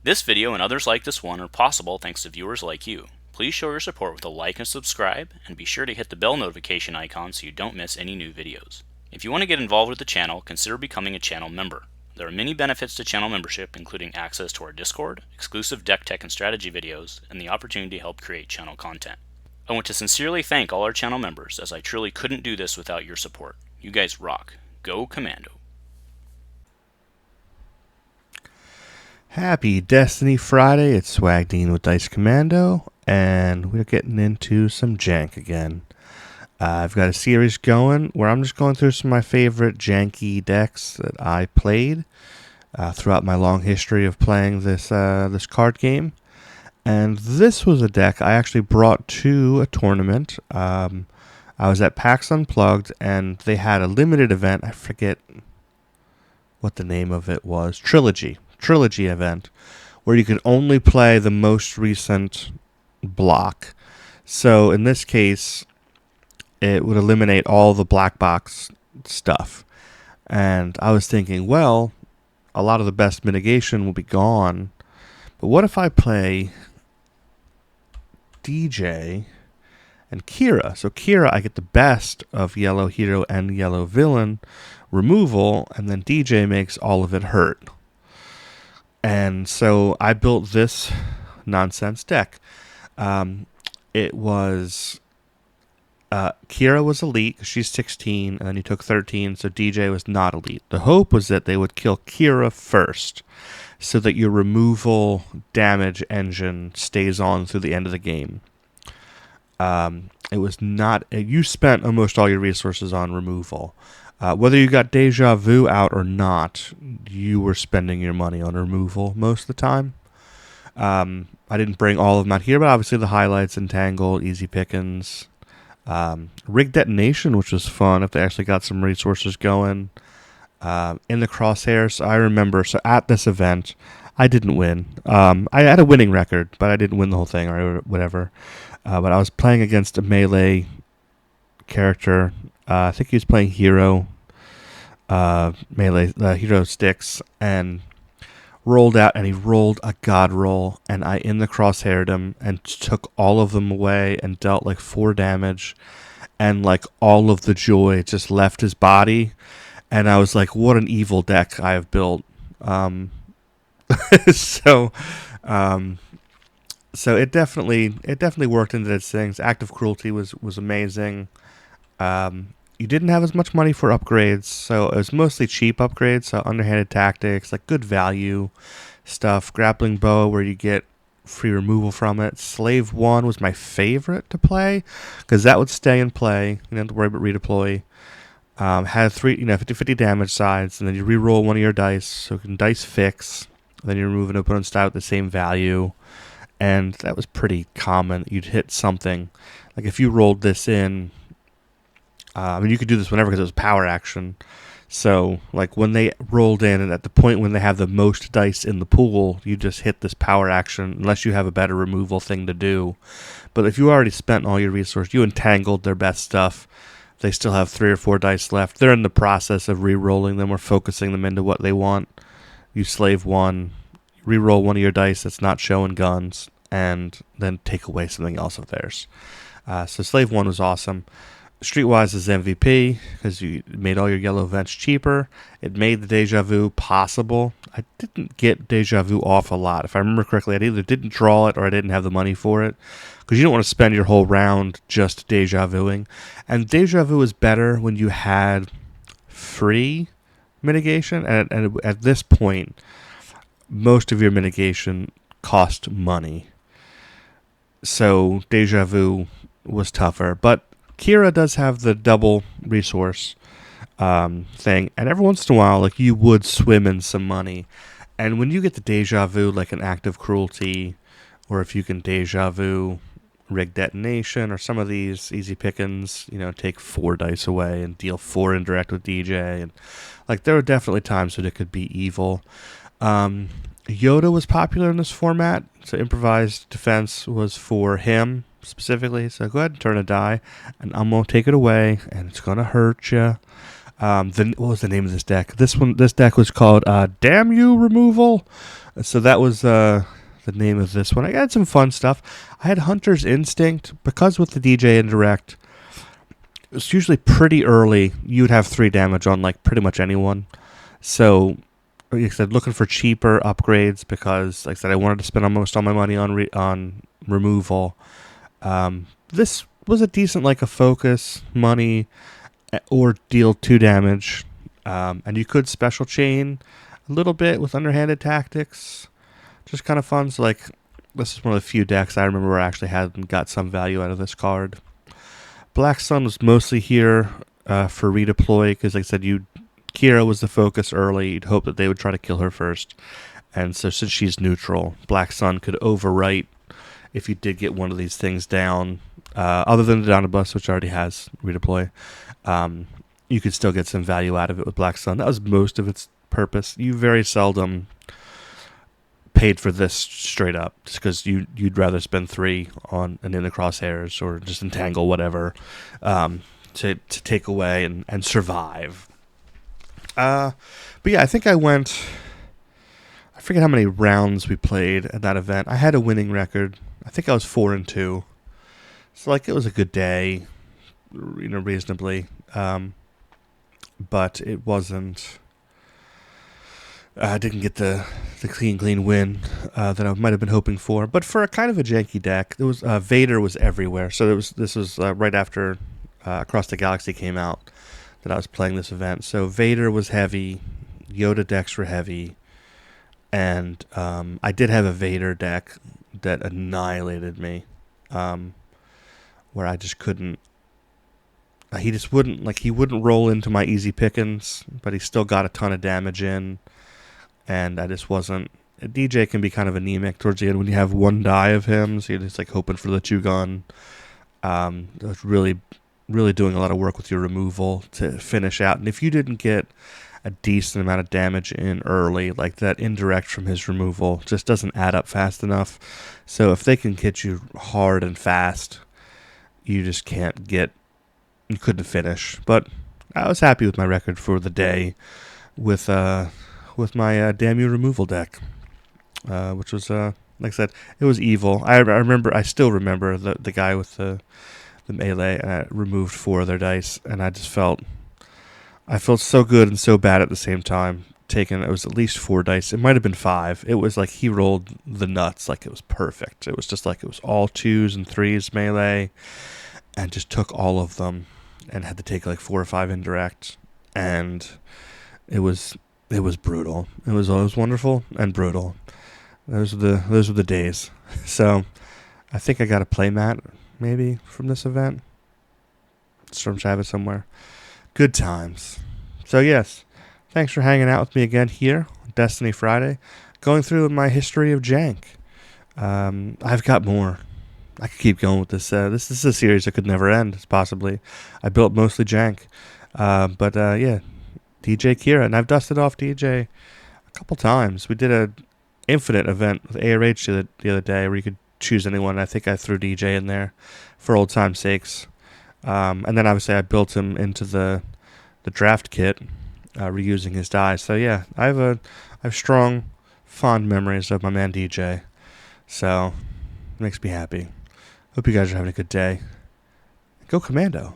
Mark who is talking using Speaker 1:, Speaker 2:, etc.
Speaker 1: This video and others like this one are possible thanks to viewers like you. Please show your support with a like and subscribe, and be sure to hit the bell notification icon so you don't miss any new videos. If you want to get involved with the channel, consider becoming a channel member. There are many benefits to channel membership, including access to our Discord, exclusive deck tech and strategy videos, and the opportunity to help create channel content. I want to sincerely thank all our channel members, as I truly couldn't do this without your support. You guys rock. Go Commando.
Speaker 2: Happy Destiny Friday, it's SwagDean with Dice Commando, and we're getting into some jank again. I've got a series going where I'm just going through some of my favorite janky decks that I played throughout my long history of playing this card game. And this was a deck I actually brought to a tournament. I was at PAX Unplugged, and they had a limited event. I forget what the name of it was. Trilogy event, where you could only play the most recent block. So in this case, it would eliminate all the black box stuff. And I was thinking, well, a lot of the best mitigation will be gone. But what if I play DJ and Kira? So Kira, I get the best of yellow hero and yellow villain removal, and then DJ makes all of it hurt. And so I built this nonsense deck. It was Kira was elite, she's 16, and then you took 13, so DJ was not elite. The hope was that they would kill Kira first, so that your removal damage engine stays on through the end of the game. It was not... You spent almost all your resources on removal. Whether you got Deja Vu out or not, you were spending your money on removal most of the time. I didn't bring all of them out here, but obviously the highlights: Entangle, Easy Pickings, Rig Detonation, which was fun if they actually got some resources going. In the Crosshairs, I remember, so at this event, I didn't win. I had a winning record, but I didn't win the whole thing or whatever. But I was playing against a melee character. I think he was playing hero, melee, hero sticks, and rolled out, and he rolled a god roll, and I in the crosshaired him and took all of them away and dealt like 4 damage, and like all of the joy just left his body, and I was like, what an evil deck I have built. So it definitely worked into its things. Active Cruelty was amazing. You didn't have as much money for upgrades, so it was mostly cheap upgrades, so underhanded tactics, like good value stuff. Grappling Bow, where you get free removal from it. Slave 1 was my favorite to play, because that would stay in play. You didn't have to worry about redeploy. Had 50 damage sides, and then you re-roll one of your dice, so you can dice fix. Then you remove an opponent's die with the same value, and that was pretty common. You'd hit something. Like if you rolled this in... you could do this whenever because it was power action. So, like, when they rolled in, and at the point when they have the most dice in the pool, you just hit this power action, unless you have a better removal thing to do. But if you already spent all your resources, you entangled their best stuff, they still have 3 or 4 dice left. They're in the process of re-rolling them or focusing them into what they want. You slave 1, re-roll one of your dice that's not showing guns, and then take away something else of theirs. So slave 1 was awesome. Streetwise is MVP, because you made all your yellow events cheaper. It made the Deja Vu possible. I didn't get Deja Vu off a lot. If I remember correctly, I either didn't draw it or I didn't have the money for it, because you don't want to spend your whole round just Deja Vuing. And Deja Vu was better when you had free mitigation, and at this point, most of your mitigation cost money. So Deja Vu was tougher, but Kira does have the double resource thing, and every once in a while, like, you would swim in some money. And when you get the Deja Vu, like an Active Cruelty, or if you can Deja Vu Rig Detonation, or some of these Easy Pickings, take 4 dice away and deal 4 indirect with DJ, and like, there were definitely times when it could be evil. Yoda was popular in this format, so improvised defense was for him specifically, so go ahead and turn a die, and I'm going to take it away, and it's going to hurt you. What was the name of this deck? This deck was called Damn You Removal. So that was the name of this one. I had some fun stuff. I had Hunter's Instinct because with the DJ Indirect, it was usually pretty early. You would have 3 damage on like pretty much anyone. So, like I said, looking for cheaper upgrades because, like I said, I wanted to spend almost all my money on removal. This was a decent like a focus money or deal 2 damage, and you could special chain a little bit with underhanded tactics. Just kind of fun. So like, this is one of the few decks I remember where I actually had got some value out of this card. Black Sun was mostly here for redeploy because, like I said, Kira was the focus early. You'd hope that they would try to kill her first, and so since she's neutral, Black Sun could overwrite if you did get one of these things down. Other than the Donabus, which already has redeploy, you could still get some value out of it with Black Sun. That was most of its purpose. You very seldom paid for this straight up, just because you'd rather spend 3 on an In the Crosshairs or just entangle whatever to take away and survive. But yeah, I think I forget how many rounds we played at that event. I had a winning record. I think I was 4-2. So like it was a good day, reasonably. But it wasn't. I didn't get the clean win that I might have been hoping for. But for a kind of a janky deck, there was Vader was everywhere. So this was right after Across the Galaxy came out that I was playing this event. So Vader was heavy, Yoda decks were heavy, and I did have a Vader deck that annihilated me, where I just couldn't. He just wouldn't he wouldn't roll into my easy pickings, but he still got a ton of damage in. And I just wasn't. DJ can be kind of anemic towards the end when you have 1 die of him, so you're just like hoping for the 2 gun. It was really, really doing a lot of work with your removal to finish out. And if you didn't get a decent amount of damage in early, like that indirect from his removal just doesn't add up fast enough. So if they can hit you hard and fast, you just can't get. You couldn't finish. But I was happy with my record for the day with my Damn You removal deck, which was, like I said, it was evil. I still remember the guy with the melee, and I removed 4 of their dice, and I felt so good and so bad at the same time. It was at least 4 dice. It might have been 5. It was like he rolled the nuts like it was perfect. It was just like it was all 2s and 3s melee, and just took all of them, and had to take like 4 or 5 indirect, and it was brutal. It was wonderful and brutal. Those were the days. So I think I got a playmat maybe from this event. Storm Shabbat somewhere. Good times. So yes, thanks for hanging out with me again here on Destiny Friday, going through my history of Jank. I've got more. I could keep going with this. This is a series that could never end. Possibly. I built mostly Jank, but yeah. DJ Kira, and I've dusted off DJ a couple times. We did a Infinite event with ARH the other day where you could choose anyone. I think I threw DJ in there for old time's sakes. And then obviously I built him into the draft kit, reusing his dies. So yeah, I have strong, fond memories of my man DJ. So it makes me happy. Hope you guys are having a good day. Go Commando.